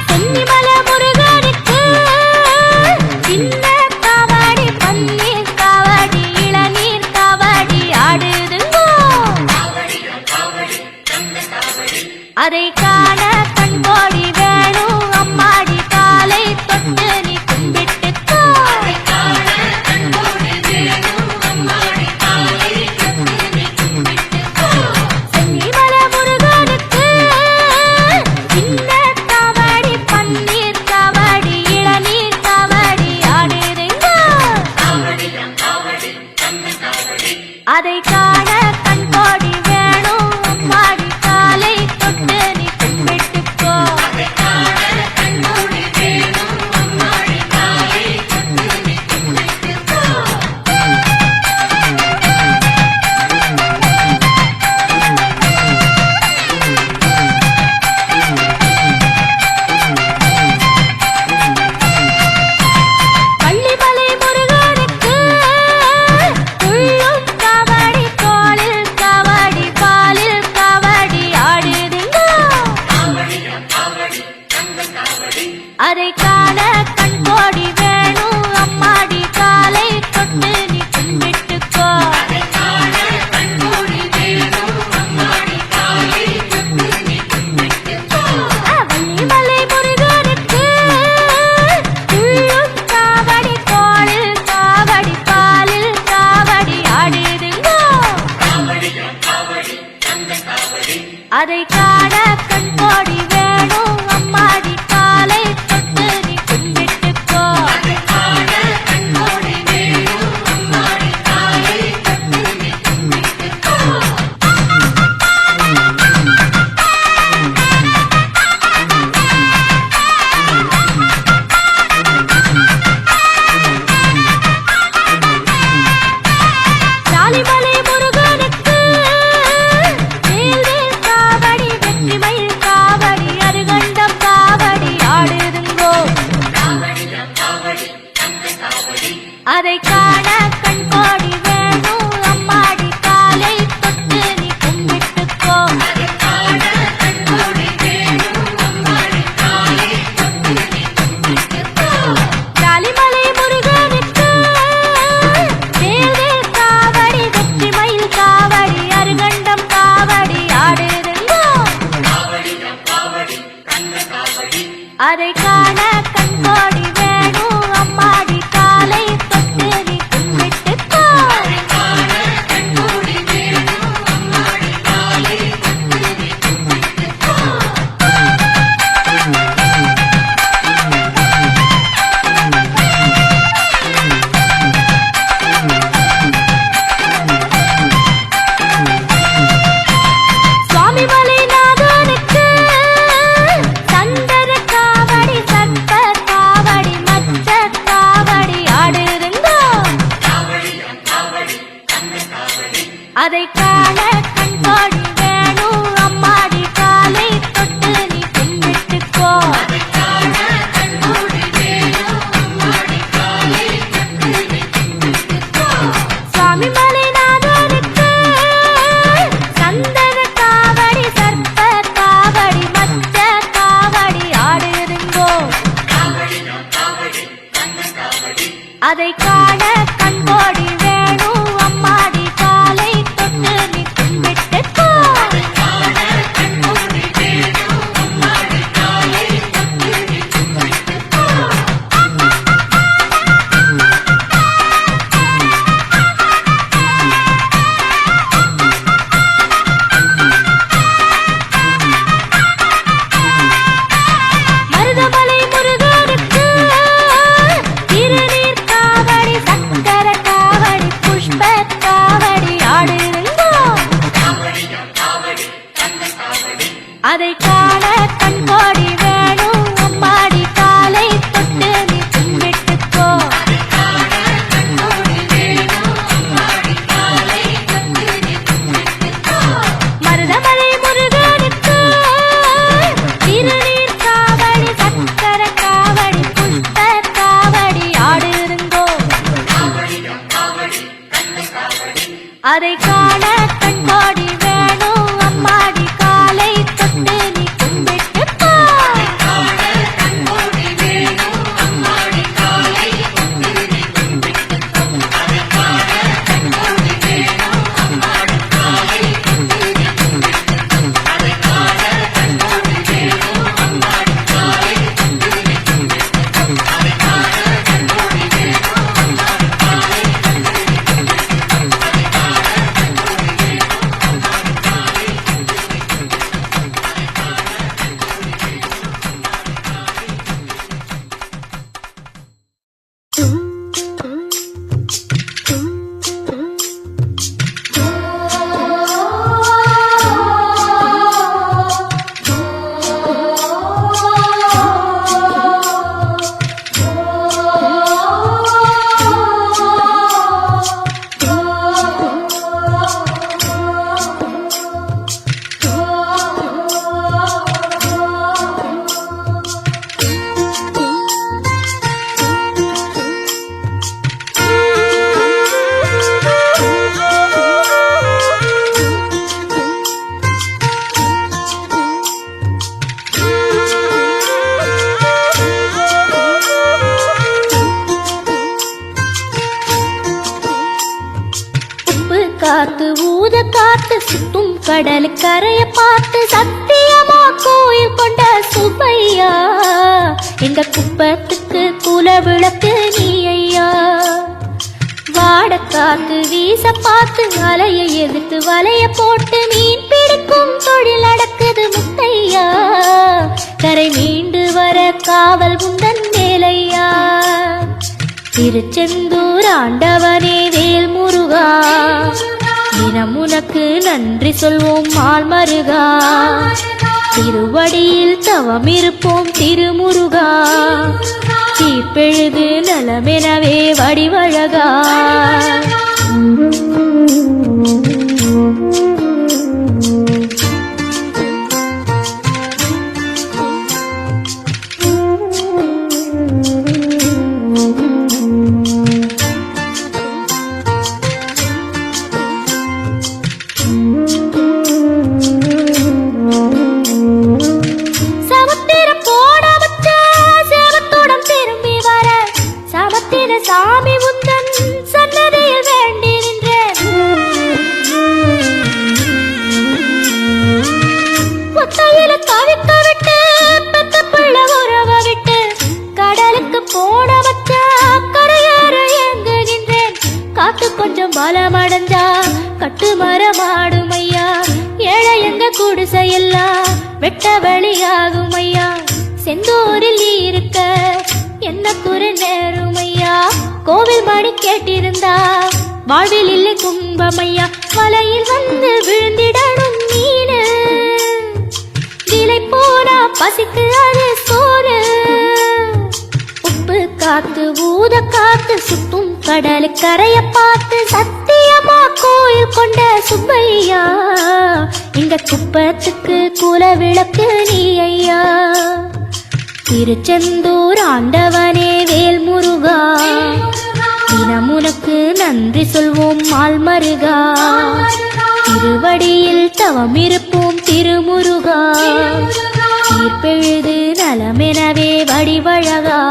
சென்னிமலை முருகனுக்கு சின்ன காவடி பன்னீர் காவடி இளநீர் காவடி ஆடுதுங்கோ அதை காண கண்கோடி வேணும் அம்மாடி காலை தொட்டு நீ கும்பிட்டுக்கோ சென்னிமலை முருகனுக்கு சின்ன காவடி பன்னீர் காவடி இளநீர் காவடி ஆடுதுங்கோ அதை காண கண்கோடி வேணும் அம்மாடி காலை தொட்டு நீ கும்பிட்டுக்கோ பள்ளிமலை முருகனுக்கு உள்ளும் காவடி தோளில் காவடி பாலில் காவடி ஆடுதுங்கோ அதை காண கண்கோடி வேணும் அம்மாடி காலை தொட்டு நீ கும்பிட்டுக்கோ வள்ளிமலை முருகனுக்கு உள்ளும் காவடி தோளில் காவடி பாலில் காவடி ஆடுதுங்கோ அதை காண கண்கோடி வேணும் அம்மாடி காலை தொட்டு நீ கும்பிட்டுக்கோ சாலிமலை முருகனுக்கு வேல்வேல் காவடி வெற்றிமயில் காவடி அருகண்டம் காவடி ஆடுதுங்கோ அதை காண கண்கோடி வேணும் அம்மாடி காலை தொட்டு நீ கும்பிட்டுக்கோ சாலிமலை முருகனுக்கு வேல்வேல் காவடி வெற்றிமயில் காவடி அருகண்டம் காவடி ஆடுதுங்கோ அதை காண கண்கோடி வேணும் அம்மாடி காலை தொட்டு நீ கும்பிட்டுக்கோ சுவாமிமலை நாதனுக்கு சந்தர காவடி சர்ப்ப காவடி மச்ச காவடி ஆடுதுங்கோ அதை காண கண்கோடி வேணும் அம்மாடி காலை தொட்டு நீ கும்பிட்டுக்கோ சுவாமிமலை நாதனுக்கு சந்தன காவடி சர்ப்ப காவடி மச்ச காவடி ஆடுதுங்கோ அதை காண கண்கோடி வேணும் அம்மாடி காலை தொட்டு நீ கும்பிட்டுக்கோ மருதமலை முருகனுக்கு திருநீர் காவடி சக்கர காவடி அதை காண கண்கோடி வேணும் அம்மாடி காலை தொட்டு நீ கும்பிட்டு போ. காத்து ஊத காத்து சுத்தும் கடல் கரைய பார்த்து சத்தியமா கோயில் கொண்ட சுப்பையா எங்க குப்பத்துக்கு குல விளக்கு நீ ஐயா. வாட காத்து வீச பார்த்து அலைய எதிர்த்து வலைய போட்டு மீன் பிடிக்கும் தொழில் நடக்குது முத்தையா. கரை மீண்டு வர காவல் உந்தன் மேலையா. திருச்செந்தூர் ஆண்டவனே வேல் முருகா தினம் உனக்கு நன்றி சொல்வோம் மால் மருகா. திருவடியில் தவம் இருப்போம் திருமுருகா. தீப்பெழுது நலமெனவே வடிவழகா. சாமி உந்தன் சன்னதியில் வேண்டி நின்றேன். ஒத்தையில தவிக்க விட்டு பெத்த பிள்ளை உறவ விட்டு கடலுக்கு போன வச்ச கரையேற ஏங்குகின்றேன். காத்து கொஞ்சம் பலமடைஞ்சா கட்டு மரமாடும் ஐயா. ஏழை எங்க குடிசையெல்லாம் வெட்ட வெளியாகும் ஐயா. செந்தூரில் நீ இருக்க என்ன குறை நேருமையா. கோவில் மணி கேட்டிருந்தா வாழ்வில் இல்லை கும்பமையா. வலையில் வந்து விழுந்திடணும் மீனு விலை போனா பசிக்கு அது சோறு. உப்பு காத்து ஊத காத்து சுத்தும் கடல் கரைய பார்த்து சத்தியமா கோயில் கொண்ட சுப்பையா இந்த குப்பத்துக்கு குல விளக்கு நீ ஐயா. திருச்செந்தூர் ஆண்டவனே வேல் முருகா தினம் உனக்கு நன்றி சொல்வோம் மால் மருகா. திருவடியில் தவம் இருப்போம் திருமுருகா. தீர்ப்பெழுது நலமெனவே வடிவழகா.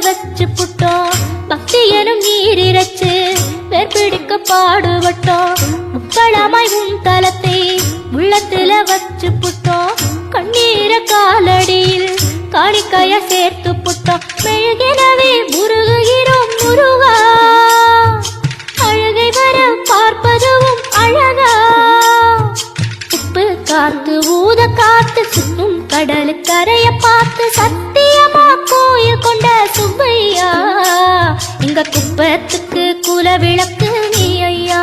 வச்சு புட்டோம் பக்தி எனும் நீரிரச்சு வேர்பிடிக்க பாடுபட்டோம். முக்களமாய் உன் தலத்தை உள்ளத்துல வச்சு புட்டோம். கண்ணீர காலடியில் காணிக்கைய சேர்த்து புட்டோம். மெழுகினவே முருகுகிறோம் முருகா. அழகா உப்பு காத்து ஊத காத்து சுத்தும் கடலுக்கரைய பார்த்து சத்தியமா கோயில் கொண்ட சுப்பையா எங்க குப்பத்துக்கு குலவிளக்கு நீ ஐயா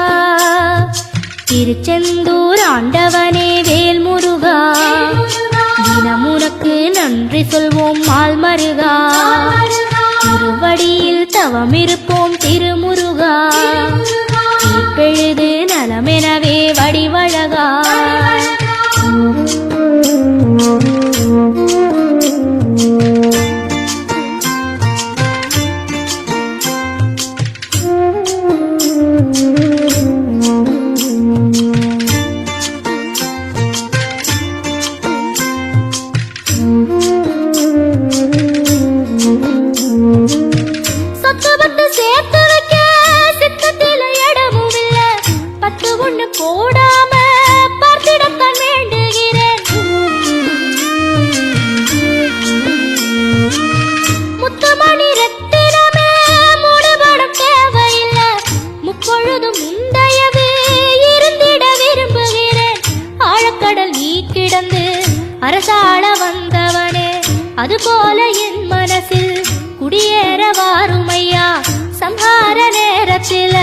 திருச்செந்தூர் ஆண்டவனே வேல் முருகா தினமுனக்கு நன்றி சொல்வோம் மால் மருகா திருவடியில் தவம் இருப்போம் திருமுருகா இப்பொழுது நலமெனவே வடிவழகா சேர்த்து வைக்க சித்தத்தில இடமும் இல்ல பத்து ஒண்ணு போடாம பார்த்திடத்தான் வேண்டுகிறேன் முத்துமணி ரத்தினமே மூடுபடம் தேவையில்ல முப்பொழுதும் முந்தையது இருந்திட விரும்புகிறேன் ஆழக்கடல் நீ கிடந்து அரசாள வந்தவனே அதுபோல என் மனசில் குடியேற வாருமையா சம்ஹார நேரத்தில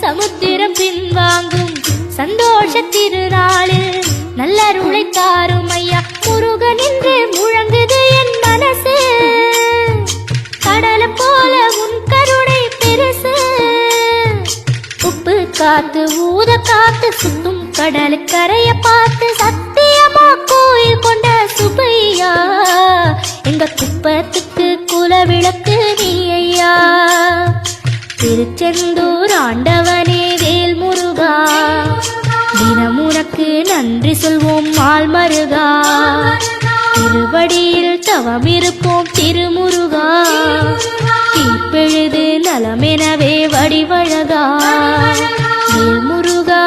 சமுத்திரம் பின்வாங்கும் சந்தோஷ திருநாளில் நல்லருளை தாருமையா முருகன் என்று முழங்குது என் மனசு கடலை போல உன் கருணை பெருசு உப்பு காத்து ஊத காத்து சுத்தும் கடலுக்கரைய பார்த்து சத்தியமா கோயில் கொண்ட சுப்பையா எங்க குப்பத்துக்கு குலவிளக்கு நீ ஐயா திருச்செந்தூர் ஆண்டவனே வேல் முருகா தினமுனக்கு நன்றி சொல்வோம் மால் மருகா திருவடியில் தவம் இருப்போம் திருமுருகா இப்பொழுது நலமெனவே வடிவழகா வேல் முருகா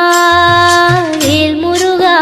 வேல் முருகா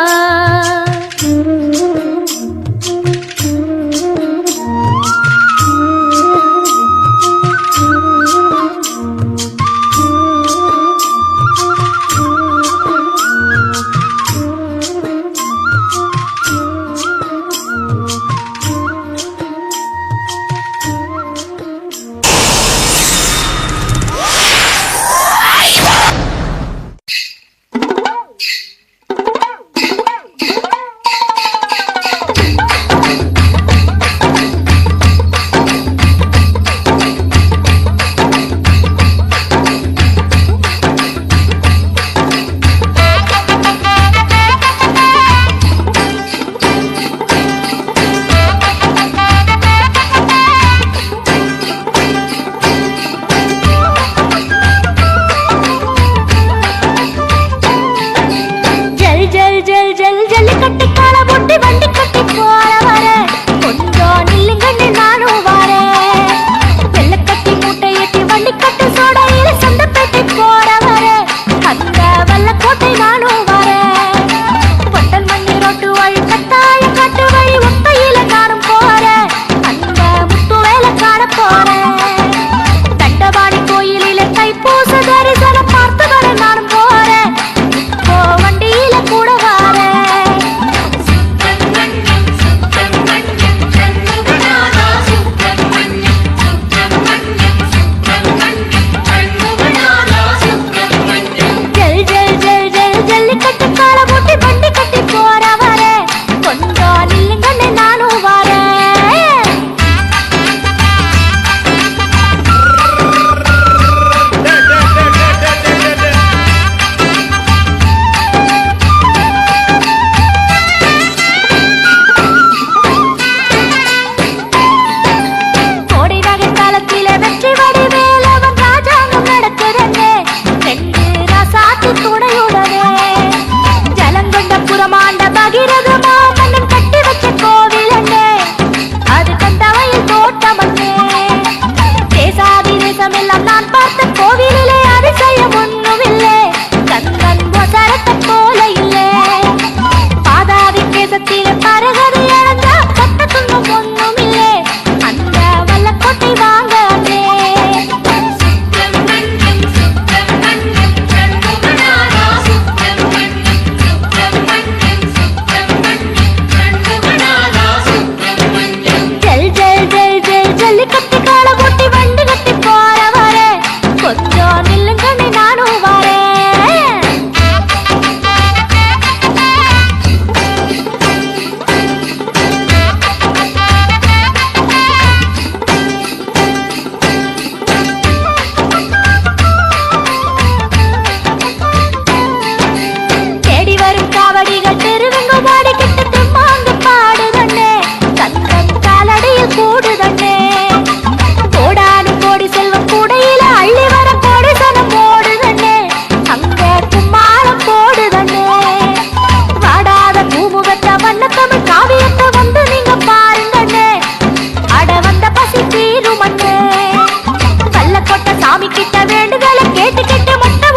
சேரும் மண்ணே கள்ளக்கொட்ட சாமி கிட்ட வேண்டுதலை கேட்டு கேட்டு மட்டும்